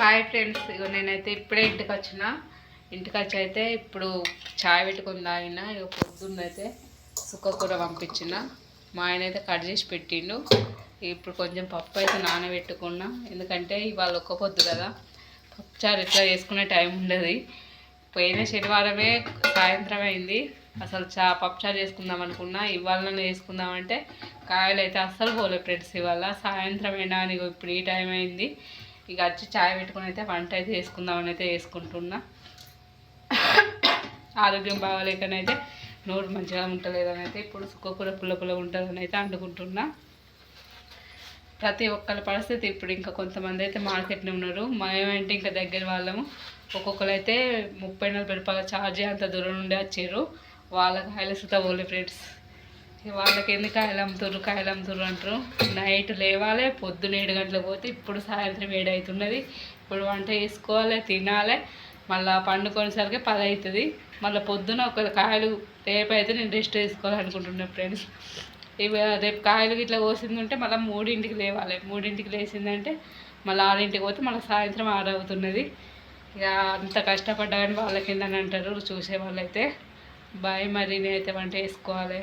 Hi friends, ఇగో నేనైతే ఇప్పుడే ఇంటికి వచ్చి అయితే ఇప్పుడు చాయ్ పెట్టుకుని తాగిన. ఇక పొద్దున్నైతే సుక్కకూర పంపించిన. మా ఆయన అయితే కట్ చేసి పెట్టిండు. ఇప్పుడు కొంచెం పప్పు అయితే నానబెట్టుకున్నా, ఎందుకంటే ఇవాళ ఒక్క పొద్దు కదా, పప్పుచారు ఇట్లా చేసుకునే టైం ఉండదు. పోయిన శనివారమే సాయంత్రం అయింది. అసలు పప్పుచారు చేసుకుందాం అనుకున్నా, ఇవాళనే చేసుకుందామంటే కాయలు అయితే అస్సలు పోలేదు ఫ్రెండ్స్. ఇవాళ సాయంత్రం అయినా ఇప్పుడు ఈ టైం అయింది. ఇక వచ్చి చాయ్ పెట్టుకుని అయితే వంట అయితే వేసుకుందామని అయితే వేసుకుంటున్నా. ఆరోగ్యం బాగాలేకనైతే నోరు మంచిగా ఉంటలేదని అయితే ఇప్పుడు సుక్కకూర పుల్ల ఉంటుందని అయితే అంటుకుంటున్నా. ప్రతి ఒక్కరి పరిస్థితి ఇప్పుడు ఇంకా కొంతమంది అయితే మార్కెట్లో ఉన్నారు. మేమంటే ఇంకా దగ్గర వాళ్ళము ఒక్కొక్కరు అయితే 30-40 రూపాయల ఛార్జీ అంత దూరం నుండి వచ్చారు. వాళ్ళకి కాయలు సుతా పోలే ఫ్రెండ్స్. వాళ్ళకి ఎందుకు కాయలు అమ్ముతుర్రు అంటారు. నైట్ లేవాలి, పొద్దున్న 7 గంటలకు పోతే ఇప్పుడు సాయంత్రం 7 అవుతున్నది. ఇప్పుడు వంట చేసుకోవాలి, తినాలి, మళ్ళీ పండుకొనేసరికి 10 అవుతుంది. మళ్ళీ పొద్దున ఒక కాయలు రేపు అయితే నేను రెస్ట్ తీసుకోవాలనుకుంటున్నాను ఫ్రెండ్స్. ఇవి రేపు కాయలు ఇట్లా కోసింది ఉంటే మళ్ళీ 3ంటికి లేవాలి. 3ంటికి లేచిందంటే మళ్ళీ 6ంటికి పోతే మళ్ళీ సాయంత్రం 6 అవుతున్నది. ఇక అంత కష్టపడ్డా కానీ వాళ్ళకి ఏందని అంటారు చూసే వాళ్ళైతే. బాయ్, మరి నేనైతే వంట చేసుకోవాలి.